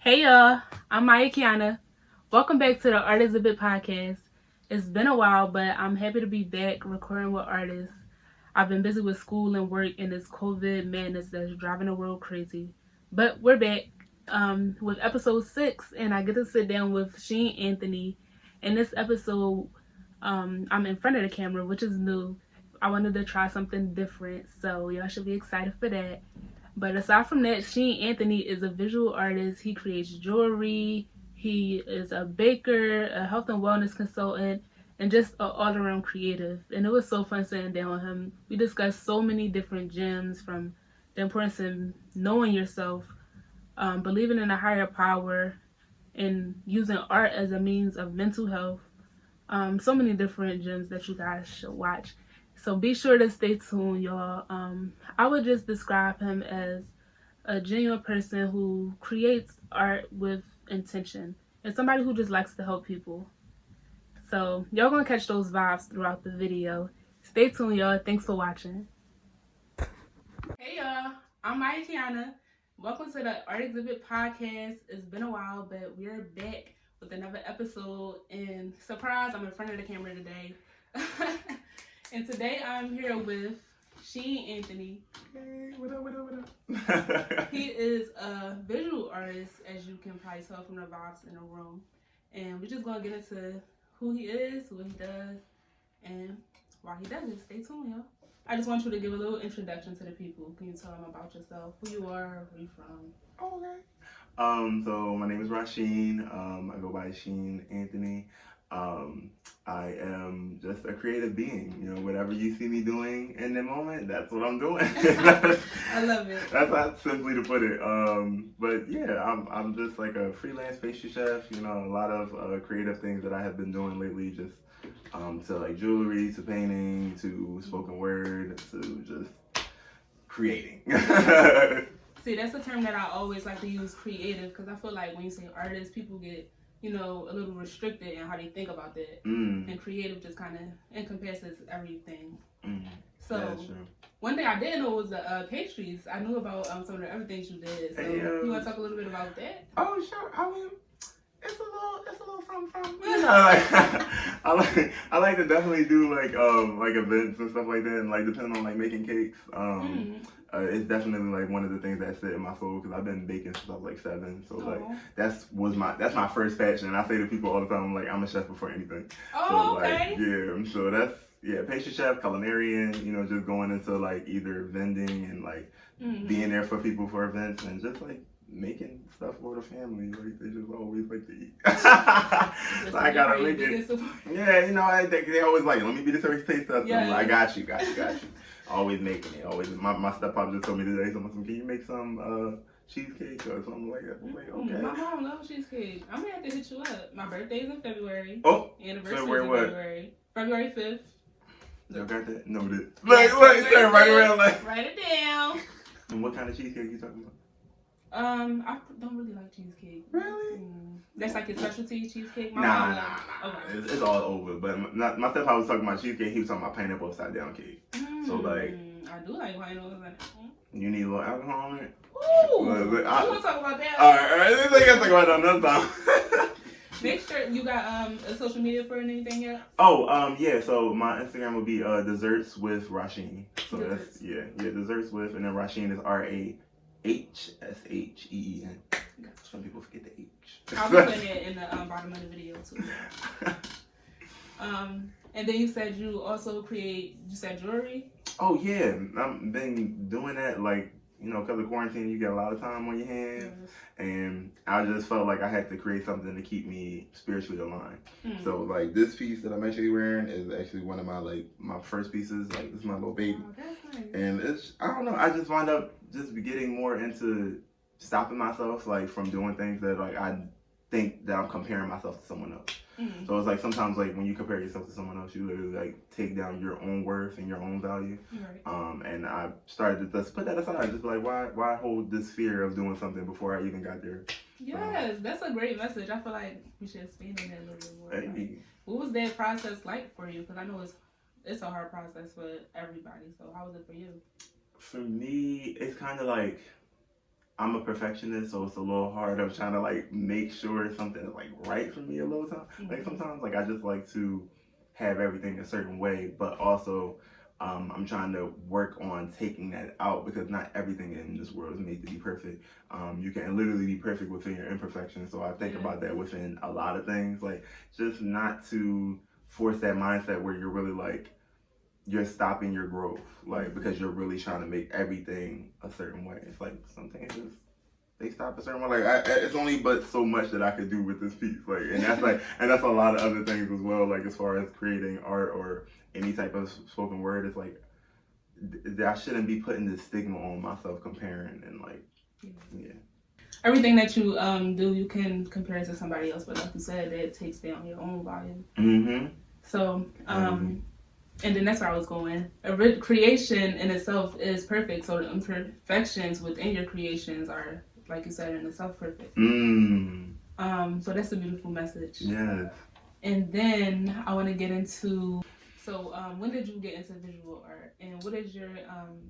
Hey y'all, I'm Maya Kiana. Welcome back to the Art Exhibit podcast. It's been a while, but I'm happy to be back recording with artists. I've been busy with school and work and this COVID madness that's driving the world crazy. But we're back with episode 6, and I get to sit down with Sheen Anthony. In this episode, I'm in front of the camera, which is new. I wanted to try something different, so y'all should be excited for that. But aside from that, Sheen Anthony is a visual artist. He creates jewelry. He is a baker, a health and wellness consultant, and just an all-around creative. And it was so fun sitting down with him. We discussed so many different gems, from the importance of knowing yourself, believing in a higher power, and using art as a means of mental health. So many different gems that you guys should watch. So be sure to stay tuned, y'all. I would just describe him as a genuine person who creates art with intention and somebody who just likes to help people. So y'all gonna catch those vibes throughout the video. Stay tuned, y'all. Thanks for watching. Hey y'all, I'm Maya Kiana. Welcome to the Art Exhibit podcast. It's been a while, but we're back with another episode. And surprise, I'm in front of the camera today. And today I'm here with Sheen Anthony. Hey, what up? He is a visual artist, as you can probably tell from the vibes in the room. And we're just going to get into who he is, what he does, and why he does it. Stay tuned, y'all. I just want you to give a little introduction to the people. Can you tell them about yourself, who you are, where you from? Okay. So my name is Rasheen. I go by Sheen Anthony. I am just a creative being. You know, whatever you see me doing in the moment, that's what I'm doing. I love it. That's not simply to put it. But yeah, I'm just like a freelance pastry chef. You know, a lot of creative things that I have been doing lately. Just to like jewelry, to painting, to spoken word, to just creating. See, that's the term that I always like to use, creative, because I feel like when you say artist, people get, a little restricted in how they think about that. And creative just kind of encompasses everything. So, one thing I didn't know was the pastries. I knew about some of the other things you did. So, you want to talk a little bit about that? Oh, sure. I mean, it's a little something. You know, I like to definitely do like events and stuff like that, and like depending on like making cakes. It's definitely like one of the things that sit in my soul because I've been baking since I was like 7. So like that's my first passion. And I say to people all the time, I'm like, I'm a chef before anything. Oh, so okay. Like so that's pastry chef, culinarian. You know, just going into like either vending and like being there for people for events and just like making stuff for the family. Like they just always like to eat. So I gotta make it. Yeah, you know, they always like, let me be the service taste tester. Yeah. I got you. Always making it. Always. My stepfather just told me today, can you make some cheesecake or something like that? I'm like, okay. My mom loves cheesecake. I'm gonna have to hit you up. My birthday's in February. Oh, anniversary in February. February 5th. Y'all got that? No, it. Yes, right around like. Write it down. And what kind of cheesecake are you talking about? I don't really like cheesecake. Really? That's like your specialty cheesecake? Nah. Okay. It's all over. But my stepfather was talking about cheesecake. He was talking about pineapple upside down cake. So like. I do like pineapple upside down. You need a little alcohol on it? Ooh! I want to talk about that. Alright. I gotta talk about that another time. Make sure you got a social media for anything yet? Oh, yeah. So my Instagram would be desserts with Rasheen. So that's desserts with, and then Rasheen is RAHSHEEN. Some people forget the H. I'll be putting it in the bottom of the video too. And then you said you also create. You said jewelry. Oh yeah, I've been doing that because of quarantine. You get a lot of time on your hands, and I just felt like I had to create something to keep me spiritually aligned. So like this piece that I'm actually wearing is actually one of my first pieces. Like this is my little baby, that's nice. And I don't know. I just wind up just getting more into stopping myself from doing things that I think that I'm comparing myself to someone else. So it's sometimes when you compare yourself to someone else, you literally take down your own worth and your own value. Right. And I started to just put that aside. Just be like, why hold this fear of doing something before I even got there? Yes, that's a great message. I feel like we should expand on that a little bit more. Hey. What was that process like for you? Because I know it's a hard process for everybody. So how was it for you? For me, it's kind of like I'm a perfectionist, so it's a little hard. I'm trying to like make sure something is like right for me a little time. Like sometimes, like I just like to have everything a certain way, but also I'm trying to work on taking that out because not everything in this world is made to be perfect. You can literally be perfect within your imperfections. So I think about that within a lot of things, like just not to force that mindset where you're really like you're stopping your growth, like because you're really trying to make everything a certain way. It's like some things just they stop a certain way. Like it's only but so much that I could do with this piece, like, and that's like, and that's a lot of other things as well. Like as far as creating art or any type of spoken word, it's like I shouldn't be putting this stigma on myself comparing and like, yeah. Everything that you do, you can compare it to somebody else, but like you said, it takes down your own volume. Mm-hmm. So, and then that's where I was going. A creation in itself is perfect, so the imperfections within your creations are, like you said, in itself perfect. So that's a beautiful message. Yes. And then I want to get into, so when did you get into visual art, and what is your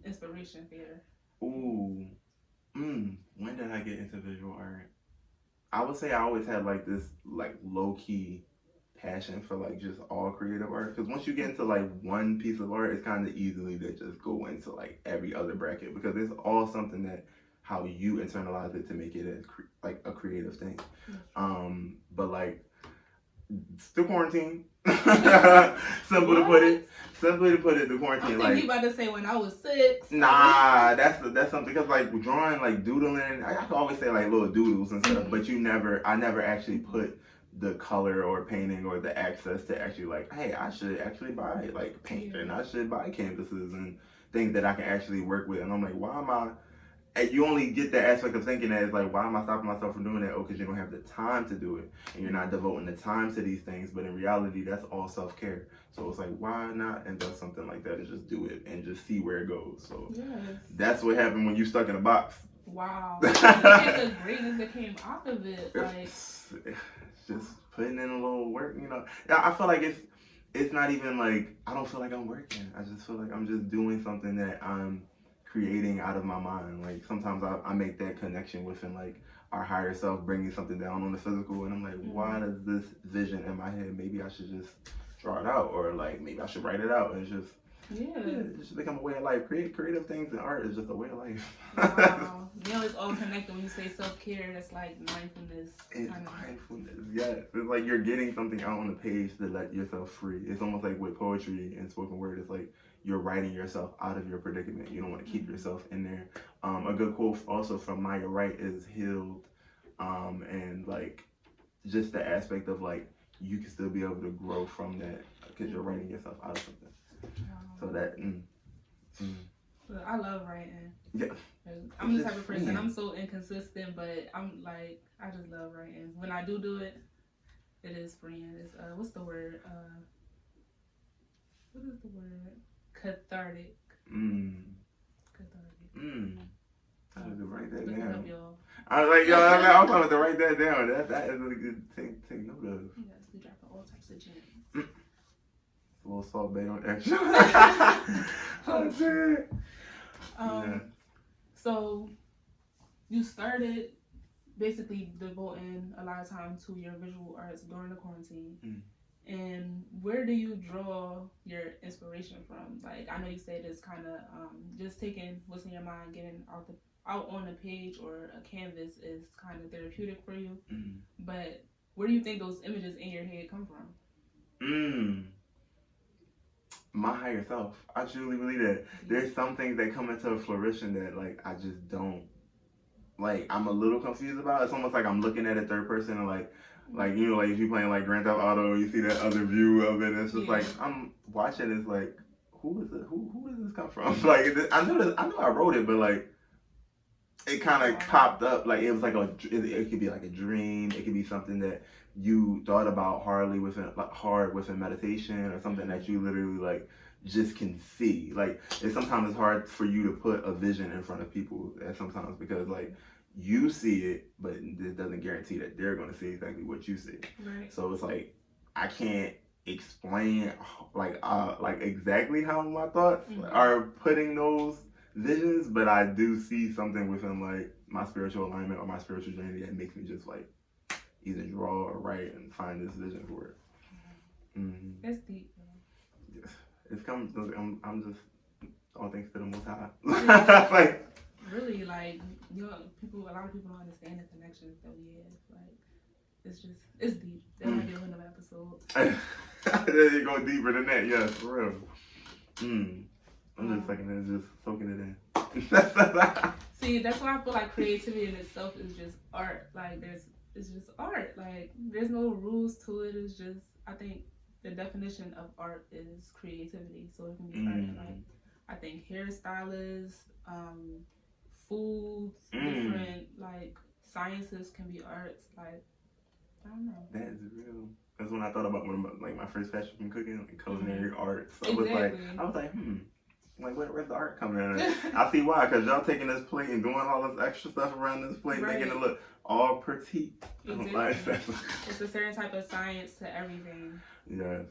inspiration for? Ooh. When did I get into visual art? I would say I always had like this like low key passion for like just all creative art, because once you get into like one piece of art, it's kind of easily to just go into like every other bracket, because it's all something that how you internalize it to make it as like a creative thing. But like the quarantine. Simply to put it, the quarantine. I think you about to say when I was 6. Nah, that's something, because like drawing, like doodling, I can always say like little doodles and stuff, but I never actually put the color or painting or the access to actually like, hey, I should actually buy like paint and I should buy canvases and things that I can actually work with. And I'm like, why am I? And you only get that aspect of thinking that it's like, why am I stopping myself from doing that? Oh, because you don't have the time to do it, and you're not devoting the time to these things. But in reality, that's all self-care. So it's like, why not invest something like that and just do it and just see where it goes? So that's what happened when you stuck in a box. Wow. And the greatness that came out of it, like it's just putting in a little work, you know. I feel like it's not even like, I don't feel like I'm working. I just feel like I'm just doing something that I'm creating out of my mind. Like sometimes I make that connection within like our higher self bringing something down on the physical, and I'm like, why does this vision in my head, maybe I should just draw it out, or like maybe I should write it out. And it's just it just become a way of life. Creative things and art is just a way of life. Wow. You know, it's all connected. When you say self-care, that's like mindfulness. It's mindfulness, yes. It's like you're getting something out on the page to let yourself free. It's almost like with poetry and spoken word, it's like you're writing yourself out of your predicament. You don't want to keep yourself in there. A good quote also from Maya Wright is healed, and like just the aspect of like you can still be able to grow from that because you're writing yourself out of something. So that I love writing. Yeah. I'm the type of person, I'm so inconsistent, but I'm like, I just love writing. When I do it, it is freeing. It's what's the word? What is the word? Cathartic. Cathartic. I had to write that down. Up, I was like, yo, I'm going to write that down. That is really good to take note of. Yes, we dropping all types of gems. A little salt bay on extra. That's it. So you started basically devoting a lot of time to your visual arts during the quarantine. And where do you draw your inspiration from? Like, I know you said it's kind of just taking what's in your mind, getting out on a page or a canvas is kind of therapeutic for you. But where do you think those images in your head come from? My higher self. I truly believe that. There's some things that come into fruition that like I just don't, like, I'm a little confused about. It's almost like I'm looking at it third person and like you know, like if you're playing like Grand Theft Auto, you see that other view of it, and it's just like I'm watching. It's like, who is it? Who does this come from? Like I know I wrote it, but like it kind of popped up. Like it was like it could be like a dream. It could be something that you thought about hard within meditation, or something that you literally like just can see. Like sometimes it's hard for you to put a vision in front of people, and sometimes because like you see it, but it doesn't guarantee that they're going to see exactly what you see. Right. So it's like I can't explain like exactly how my thoughts are putting those visions, but I do see something within like my spiritual alignment or my spiritual journey that makes me just like either draw or write and find this vision for it. That's deep, man. Yeah. It's coming. I'm just all thanks to the Most High. Like really, like a lot of people don't understand the connections that we have. Like it's deep. That might be another episode. You go deeper than that, yes, for real. I'm just taking it, just soaking it in. See, that's why I feel like creativity in itself is just art. Like it's just art. Like there's no rules to it. It's just, I think the definition of art is creativity. So it can be art. Like I think hairstylists, foods, different like sciences can be arts. Like I don't know. That is real. That's when I thought about my first passion from cooking, like culinary arts. So I was like, like where's the art coming in? I see why, because y'all taking this plate and doing all this extra stuff around this plate, making it look all petite. Exactly. It's a certain type of science to everything. Yes.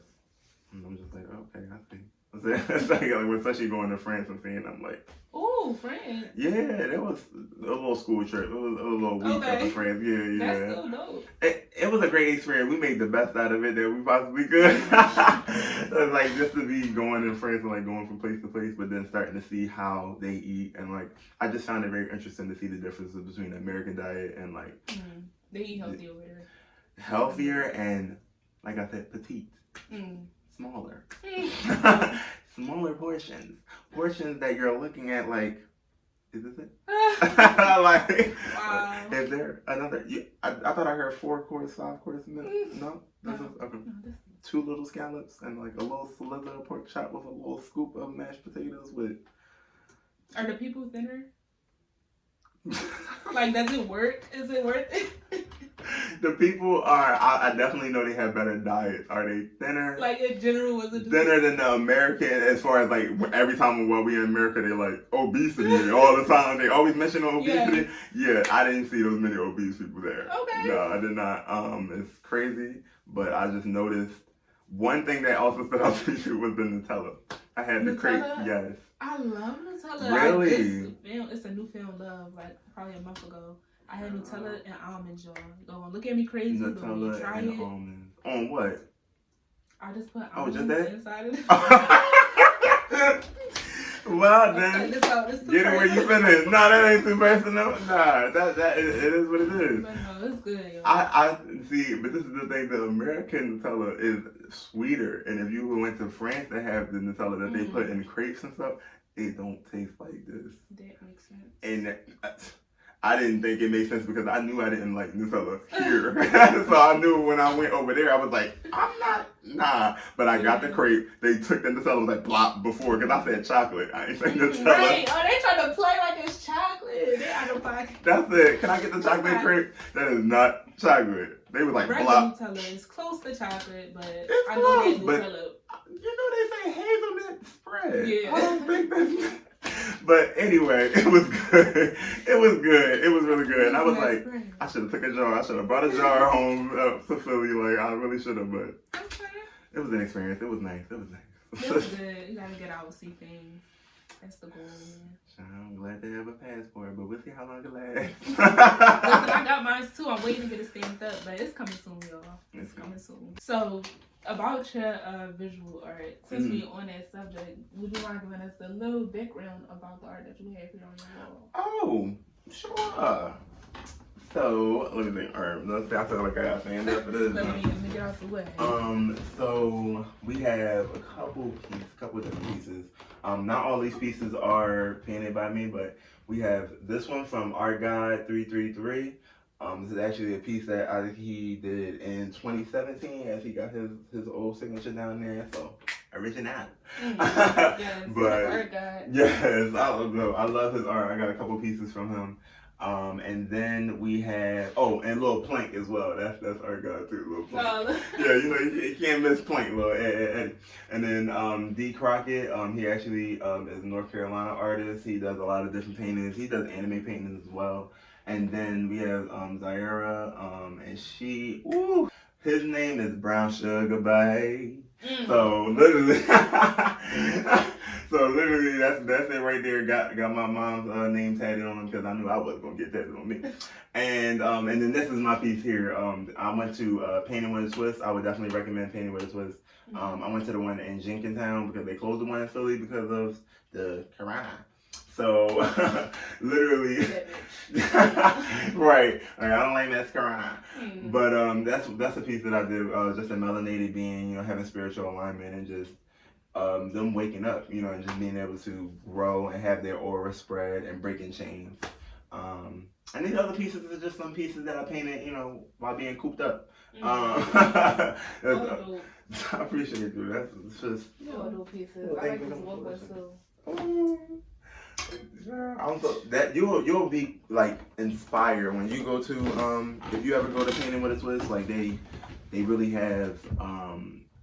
And I'm just like, okay, I see. It's like when especially going to France and seeing, I'm like, ooh, France. Yeah, that was a little school trip. It was a little week up in France. Yeah. That's so dope. It was a great experience. We made the best out of it that we possibly could. Like just to be going in France and like going from place to place, but then starting to see how they eat, and like I just found it very interesting to see the differences between the American diet and like they eat healthy over there. Healthier and like I said, petite. Smaller. Smaller portions that you're looking at like, is this it? Like, wow. Is there another? I thought I heard 4 course, 5 course meal. No, this is okay. 2 little scallops and like a little sliver of pork chop with a little scoop of mashed potatoes with. Are the people thinner? Like, does it work? Is it worth it? The people are, I definitely know they have better diets. Are they thinner? Like, in general, was it thinner than the American, as far as like, every time while we in America, they like, obesity all the time. They always mention obesity. Yeah, I didn't see those many obese people there. Okay. No, I did not. It's crazy, but I just noticed one thing that also stood out to me was the Nutella. I had the crepe, yes. I love Nutella. Really? It's a newfound love, like probably a month ago. I had Nutella and almond joy. Go on, look at me crazy. Nutella try and it. Almonds. On what? I just put almonds inside of it. Well then, get it where you finish. Nah, that ain't too personal. Nah, it is what it is. But no, it's good. Yo. I see, but this is the thing. The American Nutella is sweeter, and if you went to France, they have the Nutella that they put in crepes and stuff. It don't taste like this. That makes sense. And I didn't think it made sense because I knew I didn't like Nutella here. So I knew when I went over there, I was like, nah. But I got the crepe. They took the Nutella, was like, blop before, because I said chocolate. I ain't saying Nutella. Right. Oh, they trying to play like it's chocolate. They out of pocket. That's it. Can I get the chocolate crepe? That is not chocolate. They was like, blop. Nutella is close to chocolate, but it's I know close, they Nutella. You know they say hazelnut spread. Yeah. I don't think that's... But anyway, it was good. It was good. It was really good. And I was like, I should have took a jar. I should have brought a jar home to Philly. Like, I really should have, but it was an experience. It was nice. It was nice. It was good. You gotta get out and see things. That's the goal, man. I'm glad to have a passport, but we'll see how long it lasts. Listen, I got mine too. I'm waiting to get it stamped up, but it's coming soon, y'all. It's coming soon. So, about your visual art, since we're on that subject, would you mind giving us a little background about the art that you have here on your wall? Oh, sure. So, let me think. Alright, let's say I feel like I got to stand up for this. Let me get out the way. So we have a couple different pieces. Not all these pieces are painted by me, but we have this one from Art God 333. This is actually a piece that he did in 2017 as he got his old signature down there. So original. Yes, but Art God. Yes, I love his art. I got a couple pieces from him. And then we have, and Lil Plank as well. That's Art God too, Lil Plank. Yeah, you can't miss Plank, Lil Eddie. And then D. Crockett, he actually is a North Carolina artist. He does a lot of different paintings. He does anime paintings as well. And then we have Zaira, and his name is Brown Sugar Bae. So literally, So literally, that's it right there. Got my mom's name tatted on them because I knew I wasn't gonna get tatted on me. And then this is my piece here. I went to Painting with a Twist. I would definitely recommend Painting with a Twist. I went to the one in Jenkintown because they closed the one in Philly because of the corona. So literally, right. I don't like mascara, but that's a piece that I did. Just a melanated being, having spiritual alignment and just them waking up, and just being able to grow and have their aura spread and breaking chains. And these other pieces are just some pieces that I painted, while being cooped up. I appreciate you. That's just little pieces. I like this logo too. Also, that you'll be like inspired when you go to if you ever go to Painting with a Twist, like they really have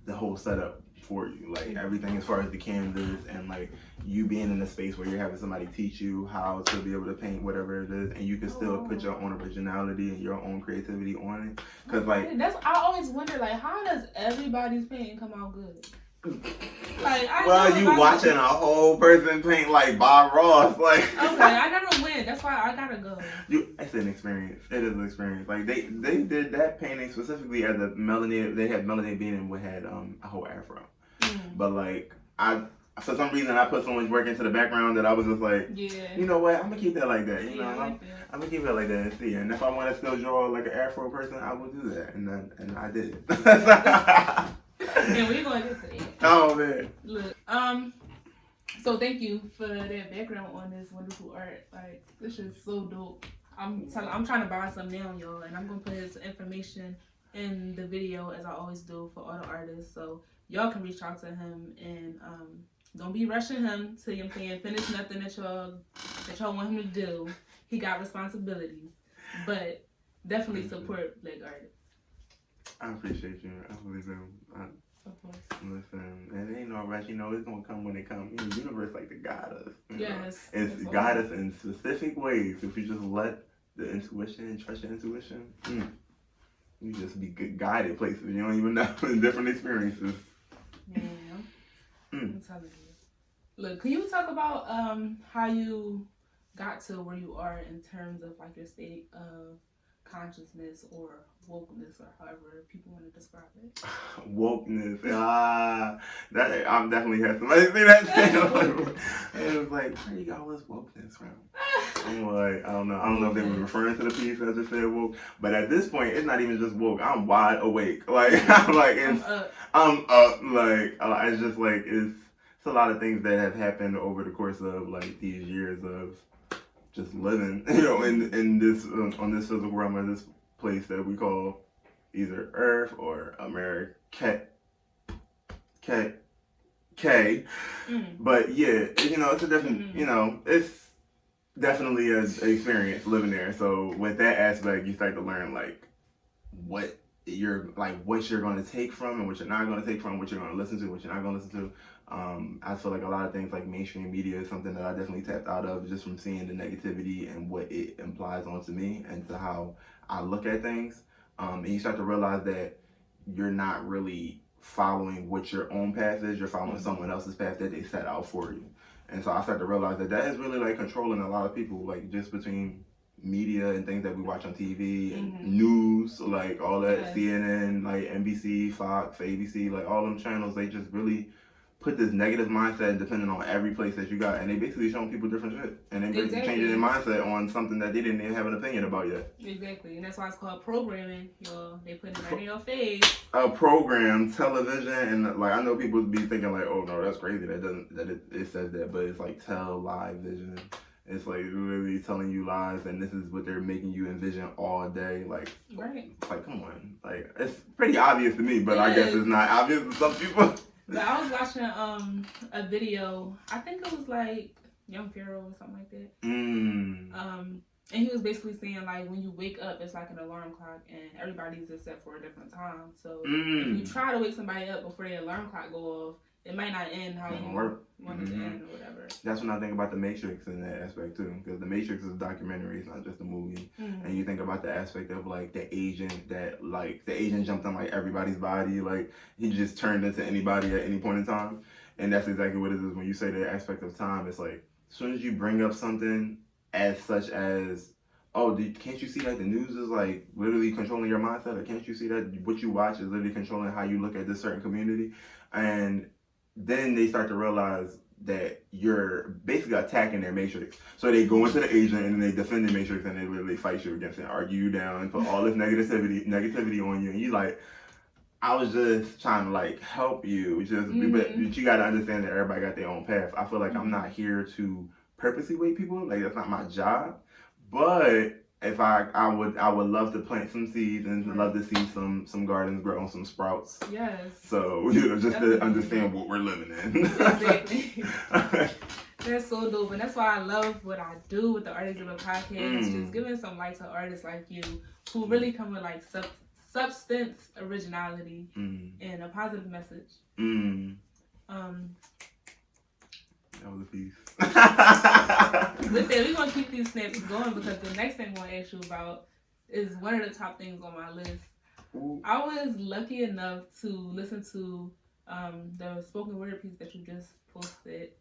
the whole setup for you, like everything as far as the canvas and like you being in a space where you're having somebody teach you how to be able to paint whatever it is, and you can still put your own originality and your own creativity on it. Cause like I always wonder, like, how does everybody's painting come out good? Like, you watching a whole person paint like Bob Ross, like. Okay, I never went. That's why I gotta go. It's an experience. It is an experience. Like they did that painting specifically as a melanated. They had melanated being and we had a whole afro. But like for some reason I put so much work into the background that I was just like, you know what? I'm gonna keep that like that. I'm gonna keep it like that and see. And if I want to still draw like an afro person, I will do that. And I did. And we're going to say. Oh man. Look, so thank you for that background on this wonderful art. Like, this is so dope. I'm trying to buy some now, y'all, and I'm gonna put his information in the video as I always do for all the artists, so y'all can reach out to him and don't be rushing him to finish nothing that y'all want him to do. He got responsibilities, but definitely support Black artists. I appreciate you. I really do. Of course. Listen, and it ain't no rush. It's gonna come when it comes. The universe like to guide us. Yes. It's guide us in specific ways. If you just let the intuition and trust your intuition, you just be guided places you don't even know in different experiences. Yeah. I'm telling you. Look, can you talk about how you got to where you are in terms of like your state of consciousness or wokeness, or however people want to describe it? Wokeness, that I'm definitely had somebody say that. It was like, where you got all this wokeness from? I'm like, I don't know if they were referring to the piece I just said woke, but at this point, it's not even just woke. I'm wide awake. Like I'm like, I'm up. Like it's just like it's a lot of things that have happened over the course of like these years of just living, in this on this physical realm, or this place that we call either Earth or America. But yeah, it's a different, it's definitely an experience living there. So with that aspect, you start to learn like what you're going to take from and what you're not going to take from, what you're going to listen to, what you're not going to listen to. I feel like a lot of things like mainstream media is something that I definitely tapped out of just from seeing the negativity and what it implies onto me and to how I look at things. And you start to realize that you're not really following what your own path is. You're following someone else's path that they set out for you. And so I start to realize that is really like controlling a lot of people, like just between media and things that we watch on TV and news, like all that, CNN, like NBC, Fox, ABC, like all them channels, they just really put this negative mindset depending on every place that you got, and they basically showing people different shit, and they basically changing their mindset on something that they didn't even have an opinion about yet. Exactly, and that's why it's called programming. They put it right in your face. A program, television, and like I know people be thinking like, oh no, that's crazy. It says that, but it's like live vision. It's like literally telling you lies, and this is what they're making you envision all day. Like, right? It's like, come on, like it's pretty obvious to me, but I guess it's not obvious to some people. But I was watching a video. I think it was like Young Pharaoh or something like that. And he was basically saying like when you wake up, it's like an alarm clock, and everybody's just set for a different time. So if you try to wake somebody up before the alarm clock go off, it might not end how you want it to end or whatever. That's when I think about The Matrix in that aspect too, because The Matrix is a documentary, it's not just a movie. And you think about the aspect of like the agent jumped on like everybody's body, like he just turned into anybody at any point in time. And that's exactly what it is when you say the aspect of time. It's like, as soon as you bring up something as such as, oh, can't you see that the news is like literally controlling your mindset? Or can't you see that what you watch is literally controlling how you look at this certain community? And then they start to realize that you're basically attacking their matrix. So they go into the agent and then they defend the matrix and they literally fight you against it, argue you down and put all this negativity on you. And you like, I was just trying to like help you. But you got to understand that everybody got their own path. I feel like I'm not here to purposely wake people. Like that's not my job. But if I would love to plant some seeds and love to see some gardens grow and some sprouts. Yes. So just to understand what we're living in. Exactly. That's so dope, and that's why I love what I do with the Artists of a Podcast. Just giving some light to artists like you who really come with like substance, originality, and a positive message. That was a piece. With that, we're gonna keep these snaps going because the next thing I want to ask you about is one of the top things on my list. Ooh. I was lucky enough to listen to the spoken word piece that you just posted,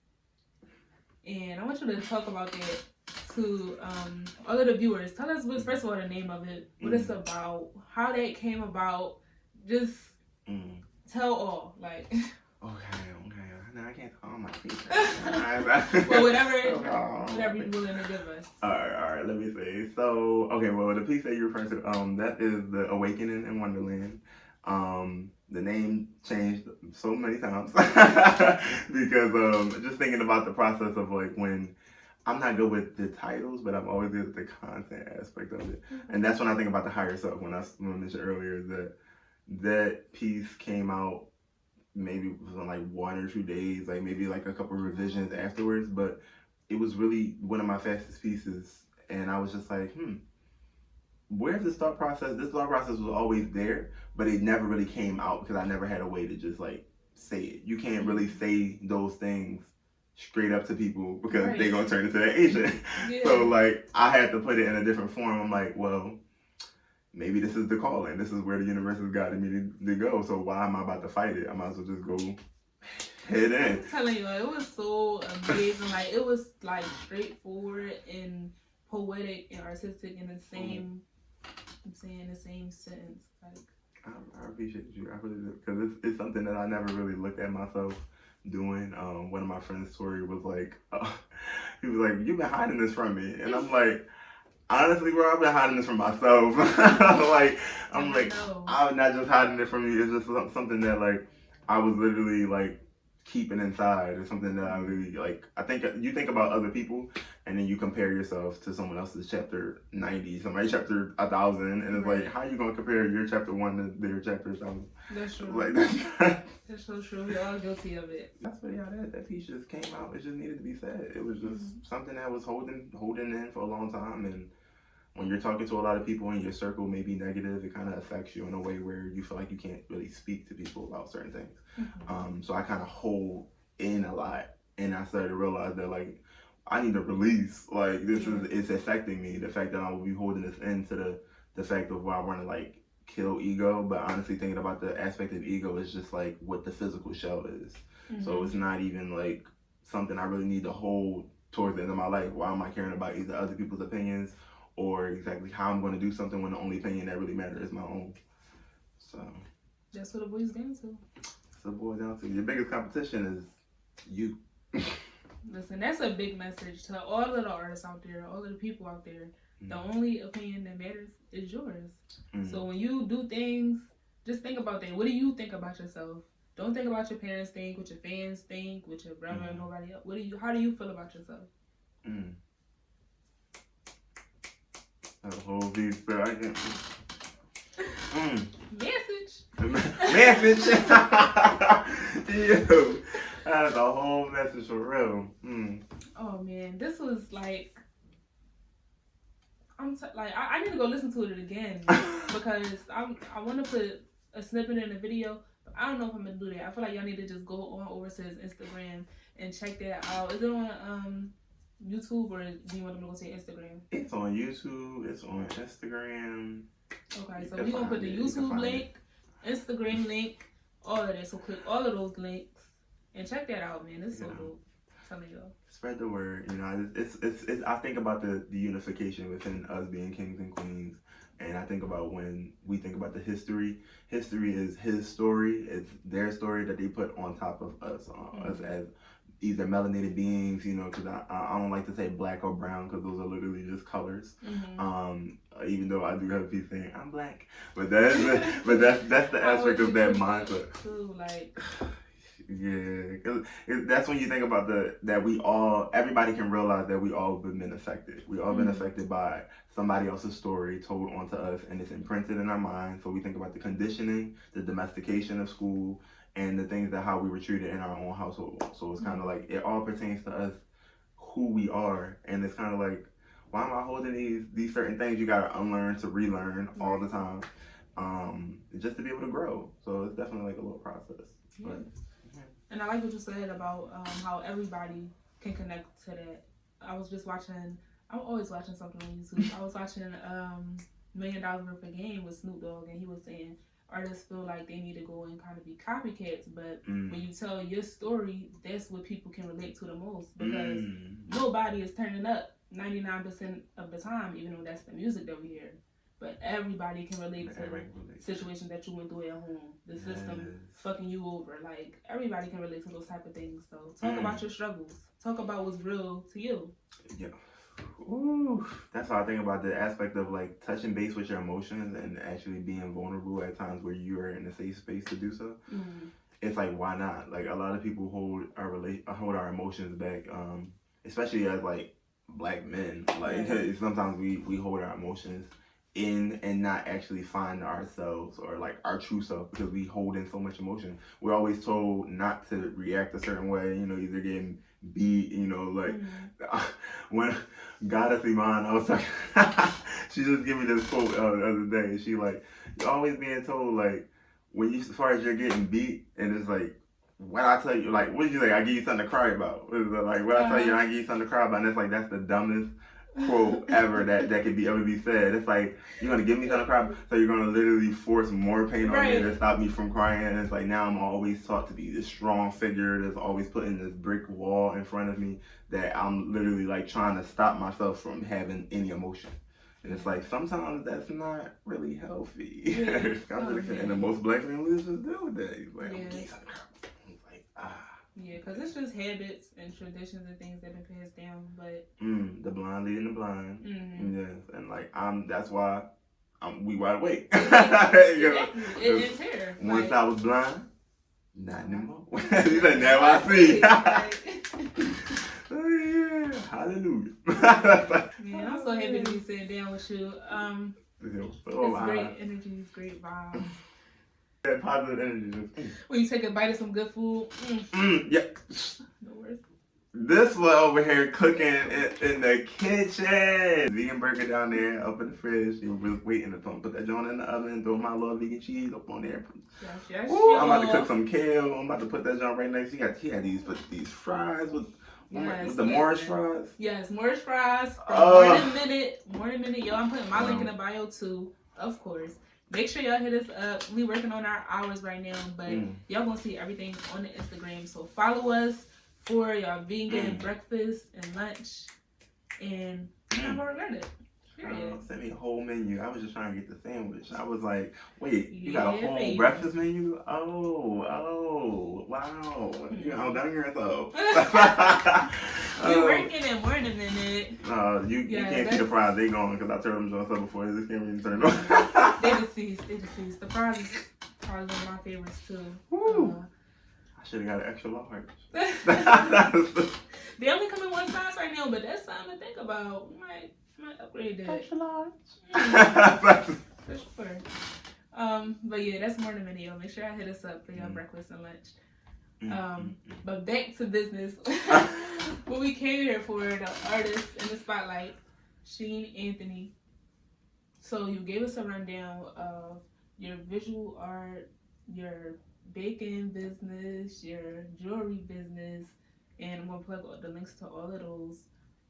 and I want you to talk about that to all of the viewers. Tell us first of all the name of it, what it's about, how that came about. Just tell all, like. Okay. No, I can't call my feet. Well, whatever you're willing to give us. All right. Let me see. So, okay. Well, the piece that you're referring to, that is the Awakening in Wonderland. The name changed so many times because just thinking about the process of like when I'm not good with the titles, but I'm always good with the content aspect of it, and that's when I think about the higher self. When I mentioned earlier that piece came out. Maybe it was on like 1 or 2 days, like maybe like a couple of revisions afterwards, but it was really one of my fastest pieces. And I was just like, where's this thought process? This thought process was always there, but it never really came out because I never had a way to just like say it. You can't really say those things straight up to people because they're going to turn into their agent. Yeah. So like I had to put it in a different form. I'm like, well, maybe this is the calling. This is where the universe has guided me to go. So why am I about to fight it? I might as well just go head in. I'm telling you, it was so amazing. Like it was like straightforward and poetic and artistic in the same. I'm saying the same sentence. Like I appreciate you. I really do because it's something that I never really looked at myself doing. One of my friends' story was like, he was like, "You've been hiding this from me," and I'm like. Honestly, bro, I've been hiding this from myself. I'm not just hiding it from you. It's just something that, like, I was literally, like, keeping inside. It's something that I really, like, I think you think about other people, and then you compare yourself to someone else's chapter 90, somebody chapter 1,000, and it's like, how are you going to compare your chapter 1 to their chapter 1,000? That's true. Like, that's so true. We're all guilty of it. That's really how that piece just came out. It just needed to be said. It was just something that was holding in for a long time, and when you're talking to a lot of people in your circle may be negative, it kind of affects you in a way where you feel like you can't really speak to people about certain things. So I kind of hold in a lot, and I started to realize that like I need to release. Like this it's affecting me. The fact that I will be holding this into the fact of why I want to like kill ego, but honestly thinking about the aspect of ego is just like what the physical shell is. So it's not even like something I really need to hold towards the end of my life. Why am I caring about either other people's opinions or exactly how I'm going to do something when the only opinion that really matters is my own? So that's what it boils down to. That's what it boils down to. Your biggest competition is you. Listen, that's a big message to all of the artists out there, all of the people out there. The only opinion that matters is yours. So when you do things, just think about that. What do you think about yourself? Don't think about your parents think, what your fans think, what your brother and nobody else. How do you feel about yourself? That's a whole big spell. I can't. Message. Yo, that's a whole message for real. Oh man, this was like, I need to go listen to it again because I want to put a snippet in the video, but I don't know if I'm gonna do that. I feel like y'all need to just go on over to his Instagram and check that out. Is it on YouTube or do you want them to go to Instagram? It's on YouTube. It's on Instagram. Okay, so we're gonna put the YouTube link, Instagram link, all of that. So click all of those links And check that out, man. It's so dope. Tell me, yo. Spread the word. You know, it's I think about the unification within us being kings and queens. And I think about when we think about the history. History is his story. It's their story that they put on top of us, us as either melanated beings, you know, because I don't like to say black or brown because those are literally just colors. Even though I do have people saying I'm black, but that's the aspect of that mindset. Too, like. Yeah, because that's when you think about everybody can realize that we all been affected. We all been affected by somebody else's story told onto us, and it's imprinted in our mind. So we think about the conditioning, the domestication of school, and the things that how we were treated in our own household. So it's kind of like it all pertains to us, who we are, and it's kind of like, why am I holding these certain things? You gotta unlearn to relearn all the time, just to be able to grow. So it's definitely like a little process. But, and I like what you said about how everybody can connect to that. I'm always watching something on YouTube. I was watching $1 Million Worth of Game with Snoop Dogg, and he was saying artists feel like they need to go and kind of be copycats, but when you tell your story, that's what people can relate to the most, because nobody is turning up 99% of the time, even though that's the music that we hear. But everybody can relate to the situation that you went through at home. The system fucking you over. Like, everybody can relate to those type of things. So talk about your struggles. Talk about what's real to you. Yeah. Ooh. That's how I think about the aspect of like touching base with your emotions and actually being vulnerable at times where you are in a safe space to do so. It's like, why not? Like, a lot of people hold our emotions back, especially as like black men. Like, sometimes we hold our emotions in and not actually find ourselves or like our true self because we hold in so much emotion. We're always told not to react a certain way, you know, either getting beat, you know, like when Goddess Iman, I was talking, she just gave me this quote the other day. She like, you're always being told like, when you, as far as you're getting beat, and it's like, what I tell you, like, what did you say? I give you something to cry about. Like, what I tell you, I give you something to cry about, and it's like, that's the dumbest quote ever that could be ever be said. It's like, you're gonna give me something to cry about, so you're gonna literally force more pain on me to stop me from crying. And it's like, now I'm always taught to be this strong figure that's always putting this brick wall in front of me that I'm literally like trying to stop myself from having any emotion. And it's like, sometimes that's not really healthy. And the most black families just deal with that. He's like, he's like, yeah, because it's just habits and traditions and things that have been passed down. But the blind leading the blind. Yes, and like that's why we wide awake. It's here. Once I was blind, not anymore. He's like, now I see. Oh yeah, hallelujah. Man, I'm so happy to be sitting down with you. It's great energy, great vibes. That positive energy. When you take a bite of some good food. Yeah. No worries. This one over here cooking in the kitchen. Vegan burger down there up in the fridge. You was waiting to put that joint in the oven, throw my little vegan cheese up on there. Yes, ooh, I'm about to cook some kale. I'm about to put that joint right next. He had these fries with the Morris fries. Yes, Morris fries from Morning Minute. Yo, I'm putting my link in the bio too, of course. Make sure y'all hit us up. We working on our hours right now, but y'all gonna see everything on the Instagram. So follow us for y'all vegan breakfast and lunch, and you're not gonna regret it. Send me a whole menu. I was just trying to get the sandwich. I was like, wait, you got a whole breakfast menu? Oh, wow. You outdone yourself. We're working in Morning Minute. You can't see the fries. They gone because I turned them on before. This can't even turn on. They deceased. The fries is probably one of my favorites too. I should have got an extra large. They only come in one size right now, but that's something to think about. We might upgrade that. Extra large. For sure. But yeah, that's Morning Video. Make sure I hit us up for your breakfast and lunch. But back to business. What we came here for, the artist in the spotlight, Sheen Anthony. So you gave us a rundown of your visual art, your baking business, your jewelry business, and I'm going to plug the links to all of those.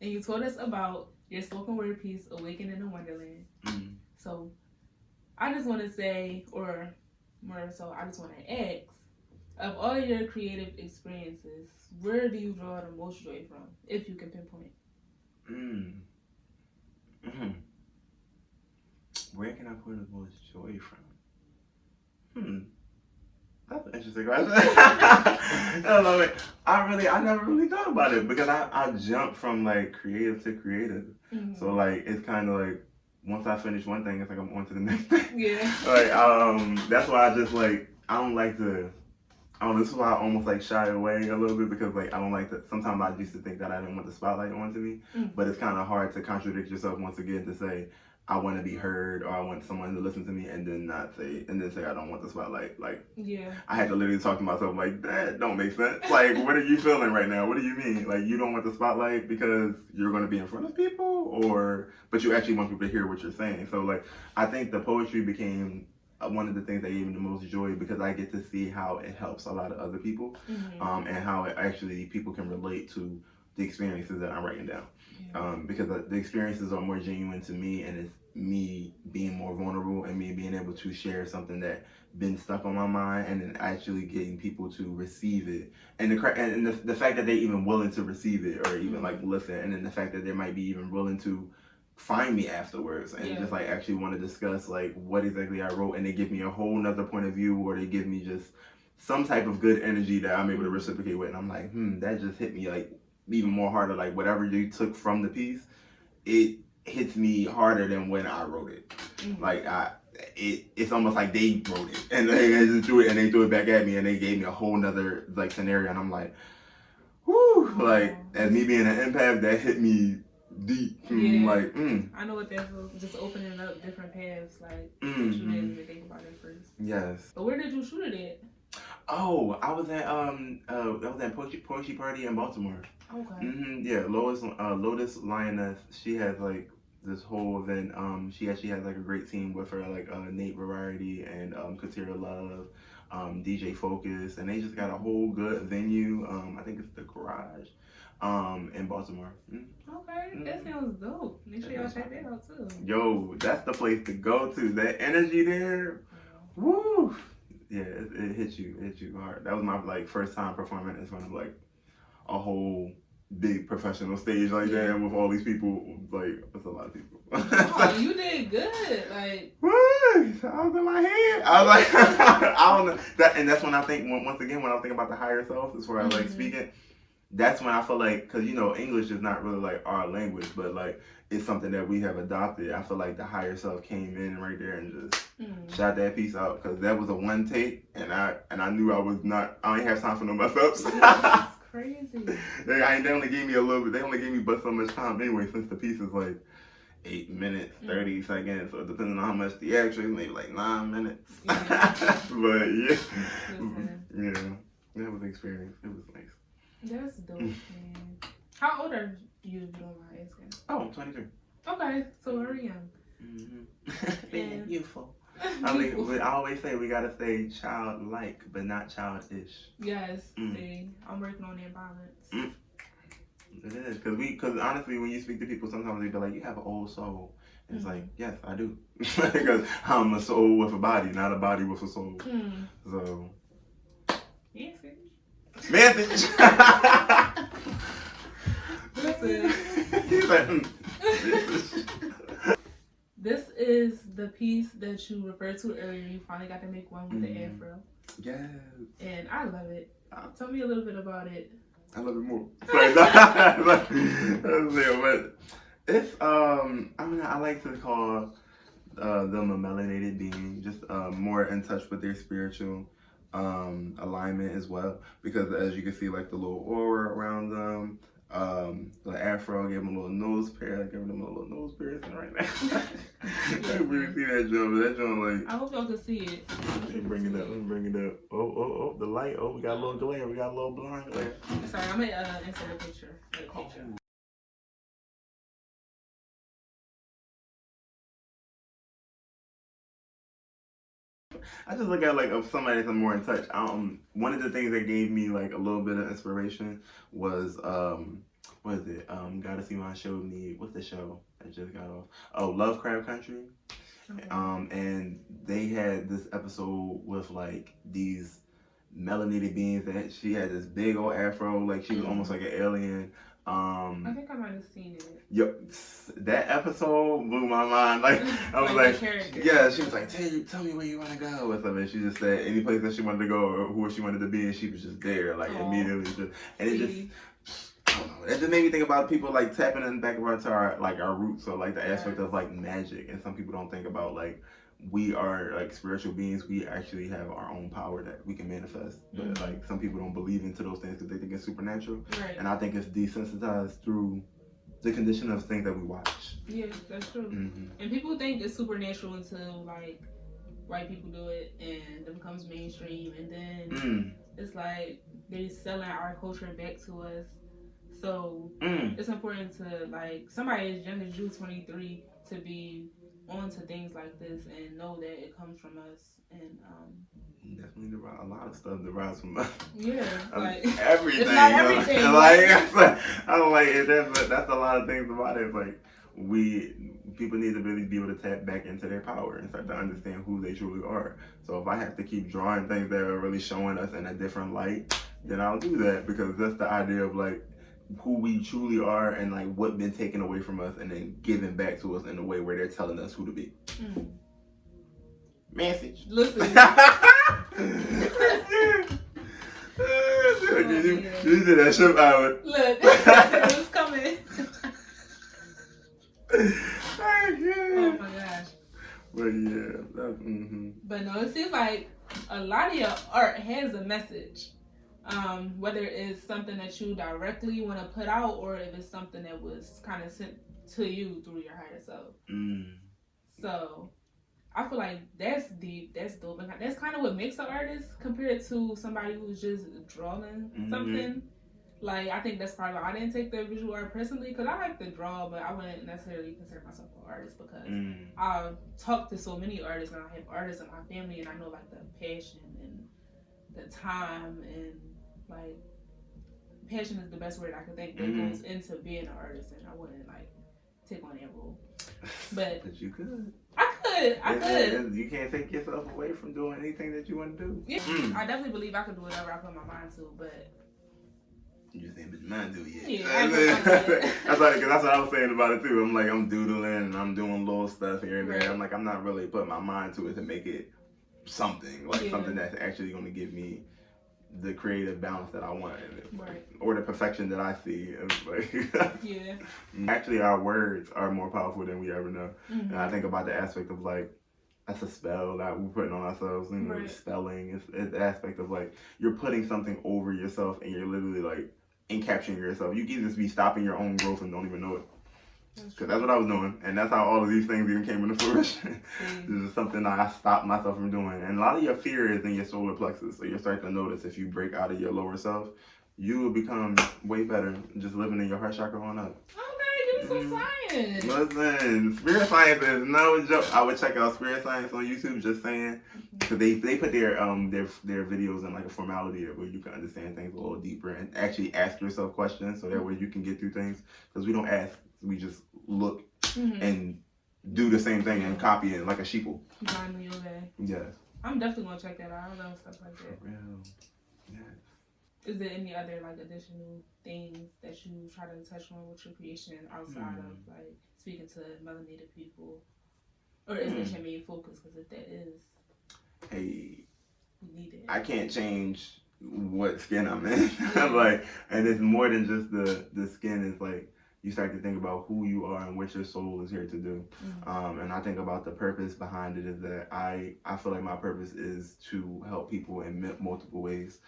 And you told us about your spoken word piece, Awakening in Wonderland. So I just want to say, or more so, I just want to ask, Of all your creative experiences, where do you draw the most joy from, if you can pinpoint? Where can I pull the most joy from? That's an interesting question. I love it. I never really thought about it because I jump from like creative to creative. So like it's kind of like once I finish one thing, it's like I'm on to the next thing. Yeah. Like that's why I just like I don't like to. This is why I almost like shy away a little bit because like I don't like that. Sometimes I used to think that I didn't want the spotlight onto me, but it's kind of hard to contradict yourself once again to say I want to be heard or I want someone to listen to me and then say I don't want the spotlight. Like I had to literally talk to myself like that don't make sense. Like what are you feeling right now? What do you mean? Like you don't want the spotlight because you're going to be in front of people but you actually want people to hear what you're saying. So like I think the poetry became one of the things that gave me the most joy because I get to see how it helps a lot of other people and how it actually people can relate to the experiences that I'm writing down. Because the experiences are more genuine to me and it's me being more vulnerable and me being able to share something that been stuck on my mind and then actually getting people to receive it and the fact that they're even willing to receive it or even like listen and then the fact that they might be even willing to find me afterwards and just like actually want to discuss like what exactly I wrote and they give me a whole nother point of view or they give me just some type of good energy that I'm able to reciprocate with and I'm like that just hit me like even more harder like whatever you took from the piece it hits me harder than when I wrote it like it's almost like they wrote it and they just threw it and they threw it back at me and they gave me a whole nother like scenario and I'm like whoo like as me being an empath that hit me deep. Like, I know what that feels. Just opening up different paths, like that you didn't even think about it first. Yes. But where did you shoot it at? Oh, I was at poetry party in Baltimore. Okay. Yeah, Lotus Lioness. She has like this whole event. She actually has like a great team with her, like Nate Variety and Katira Love, DJ Focus, and they just got a whole good venue. I think it's the Garage. In Baltimore. Okay, that sounds dope. Make sure y'all check that out too. Yo, that's the place to go to. That energy there, woo! Yeah, it hits you. It hits you hard. That was my like first time performing in front of like a whole big professional stage like that with all these people. Like, that's a lot of people. Oh, you did good. Like, woo! I was in my head. I was like, I don't know. And that's when I think once again when I think about the higher self, as far as like speaking. That's when I feel like, because, you know, English is not really like our language, but like it's something that we have adopted. I feel like the higher self came in right there and just shot that piece out because that was a one take and I knew I didn't have time for no mess ups. That's crazy. They only gave me a little bit, they only gave me but so much time anyway since the piece is like 8 minutes, 30 seconds, so depending on how much theatrics, maybe like 9 minutes. But yeah, that was an experience. It was nice. That's dope, man. How old are you, if you don't mind asking? Oh, I'm 23. Okay, so very young. Being youthful. I always say we gotta stay childlike, but not childish. Yes, see, I'm working on that balance. It is, because honestly, when you speak to people, sometimes they be like, you have an old soul. And it's like, yes, I do. Because I'm a soul with a body, not a body with a soul. So. Yeah, see. Message. Listen. This is the piece that you referred to earlier. You finally got to make one with the afro. Yes. And I love it. Tell me a little bit about it. I love it more. But it's I like to call them a melanated being, just more in touch with their spiritual alignment as well, because as you can see, like the little aura around them, the afro gave them a little nose pair, giving them a little nose piercing right now. You really see that joint, that joint like. I hope y'all can see it. Let me bring it up. Oh, the light. Oh, we got a little glare. We got a little blind glare. Sorry, I'm gonna insert a picture. I just look at like of somebody that's more in touch. One of the things that gave me like a little bit of inspiration was what is it? Gotta See My Show Me. What's the show that just got off? Oh, Lovecraft Country. Okay. And they had this episode with like these melanated beings that she had this big old afro, like she was almost like an alien. I think I might have seen it. Yep, that episode blew my mind. Like I was like yeah, she was like, tell me where you want to go with them, and she just said any place that she wanted to go or who she wanted to be, and she was just there, like immediately. Just, and it just, I don't know, it just made me think about people like tapping in back to our roots, or like the aspect of like magic. And some people don't think about like we are like spiritual beings. We actually have our own power that we can manifest. But like some people don't believe into those things because they think it's supernatural. Right. And I think it's desensitized through the condition of things that we watch. Yeah, that's true. And people think it's supernatural until like white people do it and it becomes mainstream, and then it's like they're selling our culture back to us. So it's important to like somebody as young as you, 23, to be on to things like this and know that it comes from us. And definitely a lot of stuff derives from us. Yeah, like everything. It's not everything. Like I'm like that's a lot of things about it. Like people need to really be able to tap back into their power and start to understand who they truly are. So if I have to keep drawing things that are really showing us in a different light, then I'll do that, because that's the idea of like who we truly are and like what's been taken away from us and then given back to us in a way where they're telling us who to be. Message. Listen. You did that shit out. Look, it was coming. Oh my gosh. But yeah, that's But no, it seems like a lot of your art has a message. Whether it's something that you directly want to put out, or if it's something that was kind of sent to you through your higher self. So I feel like that's deep, that's dope, and that's kind of what makes an artist compared to somebody who's just drawing something. Like, I think that's part of it. I didn't take the visual art personally because I like to draw, but I wouldn't necessarily consider myself an artist because I talk to so many artists, and I have artists in my family, and I know like the passion and the time, and like passion is the best word I could think that goes into being an artist, and I wouldn't like take on that role. But you could. I could. You can't take yourself away from doing anything that you want to do. Yeah, I definitely believe I could do whatever I put my mind to, but you just ain't put your mind to it yet. Yeah, that's what I was saying about it too. I'm like, I'm doodling and I'm doing little stuff here and there. Right. I'm like, I'm not really putting my mind to it to make it something like something that's actually going to give me the creative balance that I want, right, or the perfection that I see. Like, yeah. Actually, our words are more powerful than we ever know. And I think about the aspect of like, that's a spell that we're putting on ourselves. You know, right. Spelling. It's the aspect of like, you're putting something over yourself and you're literally like encapturing yourself. You can just be stopping your own growth and don't even know it. Because that's what I was doing, and that's how all of these things even came into fruition. This is something I stopped myself from doing. And a lot of your fear is in your solar plexus, so you're starting to notice if you break out of your lower self, you will become way better just living in your heart chakra on up. Okay, give me some science. Listen, spirit science is no joke. I would check out spirit science on YouTube, just saying, because they put their videos in like a formality where you can understand things a little deeper and actually ask yourself questions, so that way you can get through things. Because we don't ask. We just look and do the same thing and copy it like a sheeple. Blindly obey. Yes. I'm definitely gonna check that out. I love stuff like that. For real. Yes. Is there any other like additional things that you try to touch on with your creation outside of like speaking to melanated people, or is that your main focus? Because if that is, hey, we need it. I can't change what skin I'm in. Like, and it's more than just the skin. It's like, you start to think about who you are and what your soul is here to do. And I think about the purpose behind it is that I feel like my purpose is to help people in multiple ways.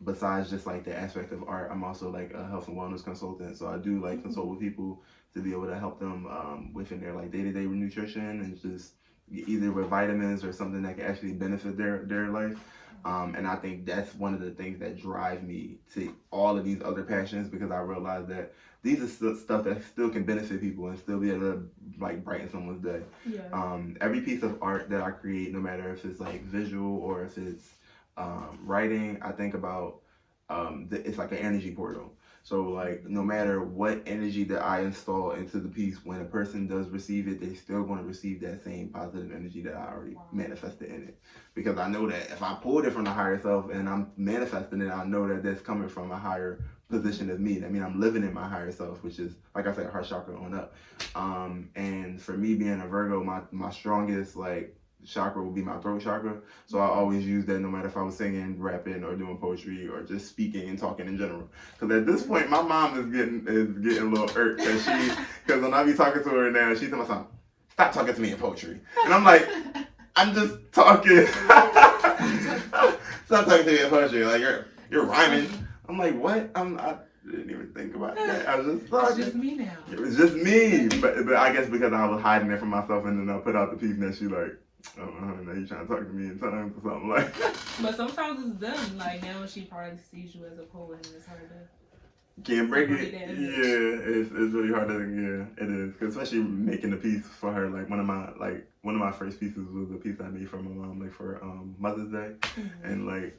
Besides just like the aspect of art, I'm also like a health and wellness consultant. So I do like consult with people to be able to help them within their like day-to-day nutrition and just either with vitamins or something that can actually benefit their life. And I think that's one of the things that drive me to all of these other passions, because I realize that these are stuff that still can benefit people and still be able to like brighten someone's day. Yeah. Every piece of art that I create, no matter if it's like visual or if it's writing, I think about it's like an energy portal. So like no matter what energy that I install into the piece, when a person does receive it, they're still going to receive that same positive energy that I already manifested in it. Because I know that if I pulled it from the higher self and I'm manifesting it, I know that that's coming from a higher position of me. I mean, I'm living in my higher self, which is, like I said, heart chakra on up. And for me being a Virgo, my strongest like chakra will be my throat chakra. So I always use that no matter if I was singing, rapping, or doing poetry, or just speaking and talking in general. Because at this point, my mom is getting a little irked because when I be talking to her now, she tells my son, "Stop talking to me in poetry," and I'm like, "I'm just talking." Stop talking to me in poetry. Like you're rhyming. I'm like, what? I didn't even think about that. I was just talking. It's just me now. It was just me, but I guess because I was hiding it from myself, and then I put out the piece, and then she like, "Oh, now you trying to talk to me in tongues or something like that." But sometimes it's done. Like now, she probably sees you as a poet, and it's hard to. Can't break it. Yeah, it's really hard to. Yeah, it is. Cause especially making the piece for her. Like one of my first pieces was a piece I made for my mom, like for Mother's Day, and like.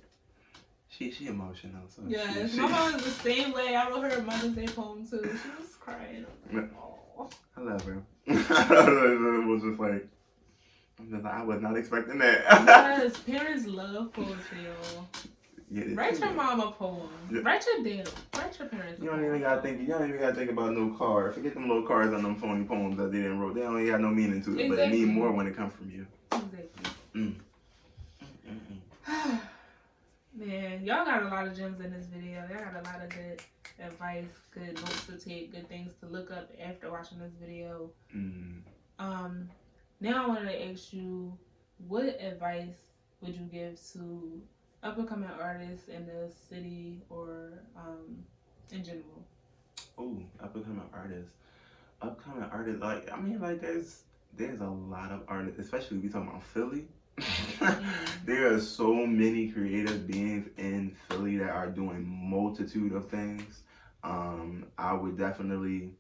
She emotional. So yeah, my mom is the same way. I wrote her a Mother's Day poem too. She was crying. Like, oh. I love her. It was just like, I was not expecting that. Yes, parents love poetry, y'all. Yeah, write your mom a poem. Yeah. Write your dad. Write your parents. You don't even gotta think about no cards. Forget them little cards on them phony poems that they didn't wrote. They don't even got no meaning to it, but it mean more when it comes from you. Exactly. Man, y'all got a lot of gems in this video. Y'all got a lot of good advice, good notes to take, good things to look up after watching this video. Now I wanted to ask you, what advice would you give to up-and-coming artists in the city or in general? Oh, upcoming artists. Like I mean, like there's a lot of artists, especially if we talking about Philly. There are so many creative beings in Philly that are doing multitude of things. I would definitely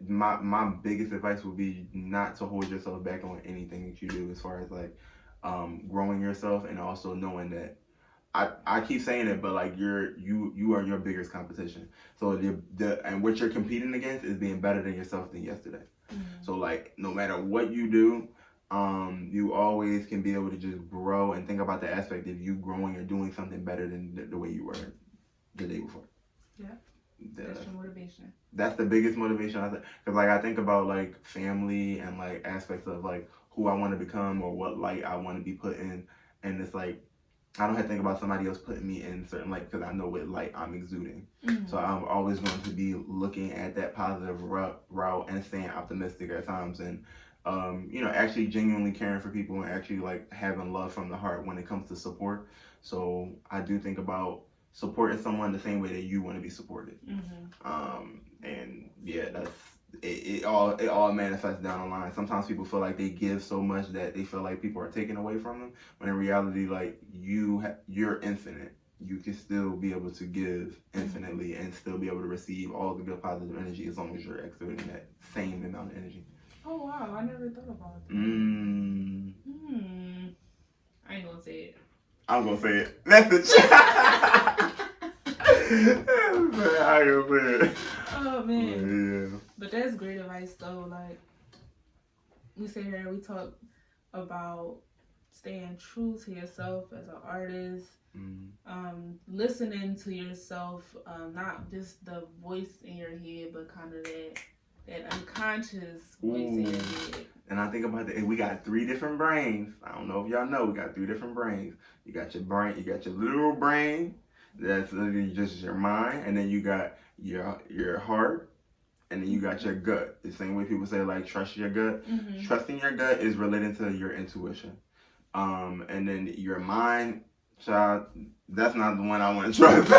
my biggest advice would be not to hold yourself back on anything that you do as far as like growing yourself, and also knowing that I keep saying it, but like you are your biggest competition. So and what you're competing against is being better than yourself than yesterday. So like no matter what you do, you always can be able to just grow and think about the aspect of you growing or doing something better than the way you were the day before. Yeah. That's your motivation. That's the biggest motivation, I think. Because like I think about like family and like aspects of like who I want to become or what light I want to be put in, and it's like I don't have to think about somebody else putting me in certain light because I know what light I'm exuding. So I'm always going to be looking at that positive route and staying optimistic at times, and actually genuinely caring for people and actually like having love from the heart when it comes to support. So I do think about supporting someone the same way that you want to be supported. And yeah, that's it all manifests down the line. Sometimes people feel like they give so much that they feel like people are taking away from them, when in reality, like you're infinite. You can still be able to give infinitely and still be able to receive all the good positive energy as long as you're exerting that same amount of energy. Oh wow, I never thought about that. I ain't gonna say it. I'm gonna say it. Message. I ain't gonna say it. Oh man. Yeah. But that's great advice though. Like we sit here and we talk about staying true to yourself as an artist. Listening to yourself, not just the voice in your head, but kind of that unconscious voice in your head. And I think about that. We got 3 different brains. I don't know if y'all know, we got 3 different brains. You got your brain, you got your literal brain, that's literally just your mind, and then you got your heart, and then you got your gut. The same way people say like trust your gut. Trusting your gut is related to your intuition. And then your mind, child, that's not the one I want to trust.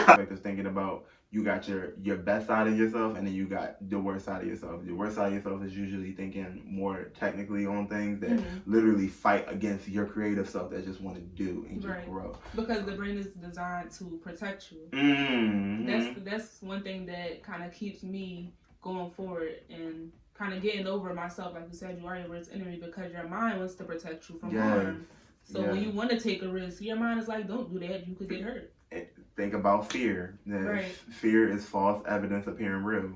Like just thinking about, you got your best side of yourself, and then you got the worst side of yourself. The worst side of yourself is usually thinking more technically on things that literally fight against your creative self that just want to do and just grow. Because the brain is designed to protect you. That's one thing that kind of keeps me going forward and kind of getting over myself. Like you said, you are your worst enemy because your mind wants to protect you from harm. So when you want to take a risk, your mind is like, don't do that, you could get hurt. think about fear. Fear is false evidence appearing real.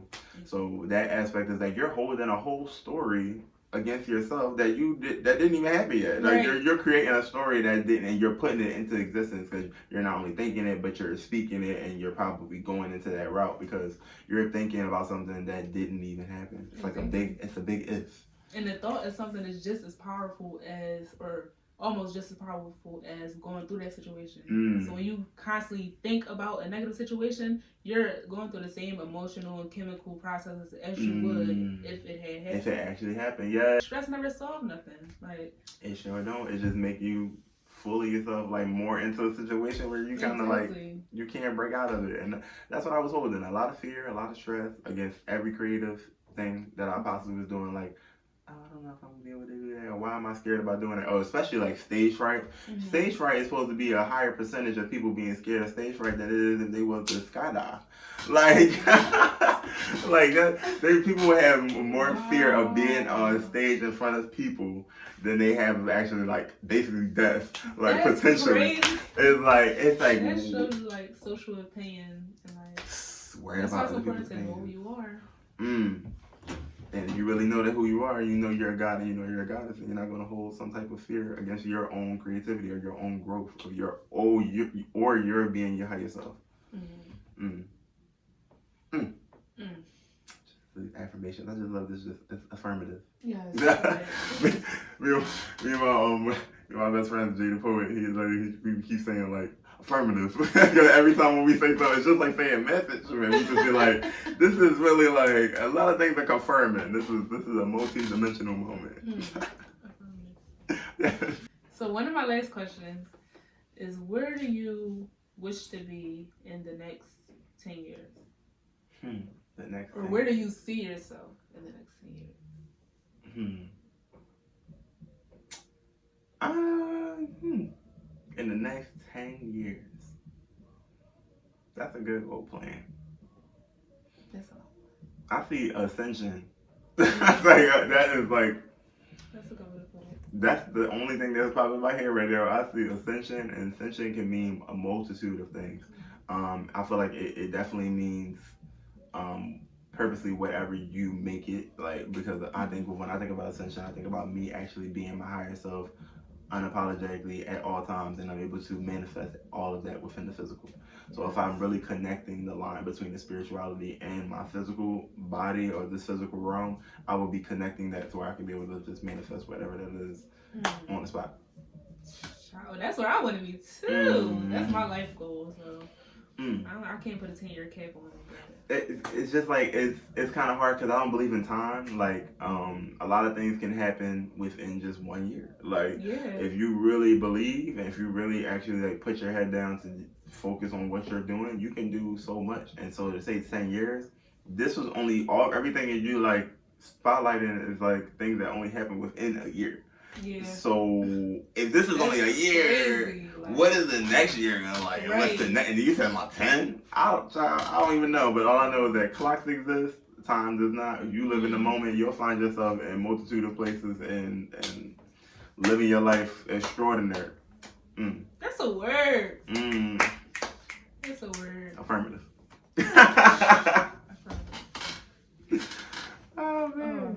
So that aspect is like you're holding a whole story against yourself that didn't even happen yet. Like you're creating a story that didn't, and you're putting it into existence because you're not only thinking it, but you're speaking it, and you're probably going into that route because you're thinking about something that didn't even happen. It's like a big if. And the thought is something that's just as powerful as, or almost just as powerful as going through that situation. So when you constantly think about a negative situation, you're going through the same emotional and chemical processes as you would if it had happened. If it actually happened, yeah. Stress never solved nothing. Like it sure don't. It just make you fully yourself like more into a situation where you kind of like you can't break out of it. And that's what I was holding. A lot of fear, a lot of stress against every creative thing that I possibly was doing. Like, I don't know if I'm gonna be able to do that, or why am I scared about doing it? Oh, especially like stage fright. Stage fright is supposed to be a higher percentage of people being scared of stage fright than it is if they want to skydive. Like, people have more fear of being on stage in front of people than they have of actually like basically death. Like that's potentially, crazy. It's like that shows like social opinion and like worried about other people's opinion. Who you are. And if you really know that who you are, you know you're a god and you know you're a goddess, and you're not going to hold some type of fear against your own creativity or your own growth or your being your higher self. The affirmation. I just love this. It's affirmative. Yes. me and my best friend Jay the poet. We keep saying like affirmative because every time when we say something, it's just like saying message. Man, we just be like, this is really like a lot of things are confirming. This is a multi-dimensional moment. So one of my last questions is, where do you wish to be in the next 10 years? The next. Or where do you see yourself in the next 10 years? In the next 10 years. That's a good old plan. That's all. I see ascension. That is like. That's a good way to put it. That's the only thing that's popping in my head right there. I see ascension, and ascension can mean a multitude of things. I feel like it definitely means purposely whatever you make it, like, because I think when I think about ascension, I think about me actually being my higher self unapologetically at all times, and I'm able to manifest all of that within the physical. So if I'm really connecting the line between the spirituality and my physical body or this physical realm, I will be connecting that to where I can be able to just manifest whatever that is on the spot. Oh, that's where I want to be too. That's my life goal. So I can't put a 10-year cap on it. It's just like it's kind of hard because I don't believe in time. Like a lot of things can happen within just 1 year. Like if you really believe and if you really actually like put your head down to focus on what you're doing, you can do so much. And so to say 10 years, this was only everything that you like spotlighting is like things that only happen within a year. Yeah. So if this is only a year, like, what is the next year gonna like? Right. And you said my 10? I don't even know. But all I know is that clocks exist, time does not. If you live in the moment, you'll find yourself in a multitude of places and living your life extraordinary. That's a word. That's a word. Affirmative. Oh man.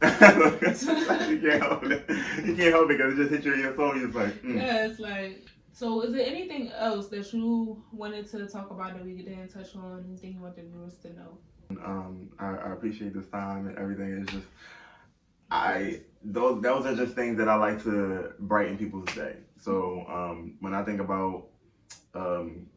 You can't help it. You can't help it because it just hit you in your soul. You're just like, Yeah, it's like. So, is there anything else that you wanted to talk about that we didn't touch on? Anything you want the viewers to know? I appreciate this time and everything. It's just those are just things that I like to brighten people's day. So when I think about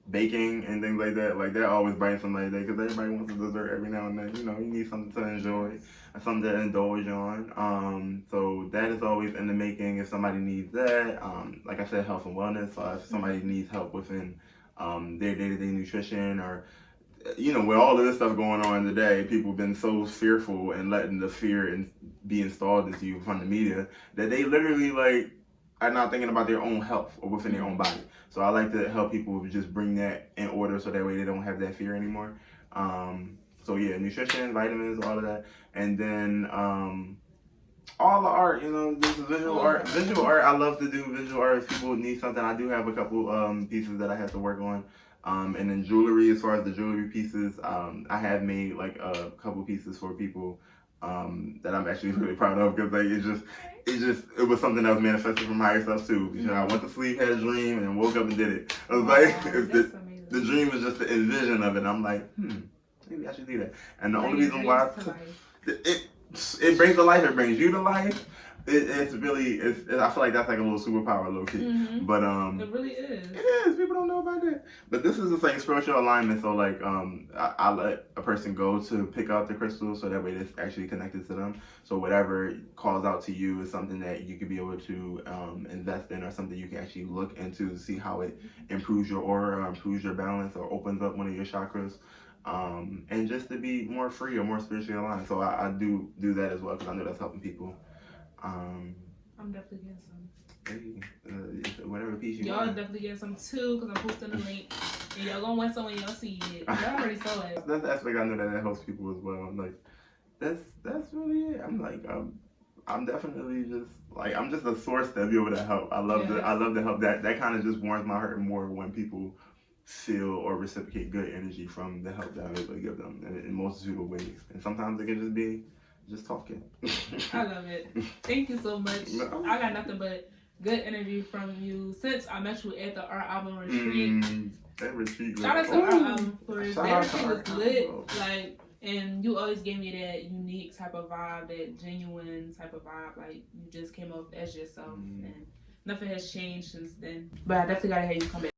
baking and things like that always brightens somebody's day because everybody wants a dessert every now and then. You know, you need something to enjoy, something to indulge on. So that is always in the making. If somebody needs that, like I said, health and wellness. So if somebody needs help within their day-to-day nutrition, or you know, with all of this stuff going on today, people have been so fearful and letting the fear be installed into you from the media that they literally like are not thinking about their own health or within their own body. So I like to help people just bring that in order so that way they don't have that fear anymore. So yeah, nutrition, vitamins, all of that. And then all the art, this is visual art. Visual art, I love to do visual art. If people need something, I do have a couple pieces that I have to work on. And then jewelry, as far as the jewelry pieces, I have made like a couple pieces for people that I'm actually really proud of, because like it was something that was manifested from higher stuff too. I went to sleep, had a dream, and woke up and did it. I was like, the dream was just the envision of it. I'm like, maybe I should do that. And the only reason why it brings to life, it brings you to life. It's really, I feel like that's like a little superpower, low key. But it really is. It is. People don't know about that. But this is the same spiritual alignment. So like, I let a person go to pick out the crystals, so that way it's actually connected to them. So whatever calls out to you is something that you could be able to invest in, or something you can actually look into to see how it improves your aura, or improves your balance, or opens up one of your chakras. And just to be more free or more spiritually aligned. So I do that as well, because I know that's helping people. I'm definitely getting some. Hey, whatever piece you y'all want. definitely get some too, because I'm posting the link. And y'all gonna win some when y'all see it. Y'all already saw it. That's the aspect I know that helps people as well. I'm like, that's really it. I'm like, I'm definitely just like, I'm just a source to be able to help. I love to help. That kind of just warms my heart more when people feel or reciprocate good energy from the help that I'm able to give them in multitude of ways. And sometimes it can just be just talking. I love it. Thank you so much. I got nothing but good energy from you since I met you at the Art Album Retreat. That retreat. Shout out to Art Album for that retreat was lit. Like, and you always gave me that unique type of vibe, that genuine type of vibe. Like, you just came up as yourself, and nothing has changed since then. But I definitely gotta have you come back.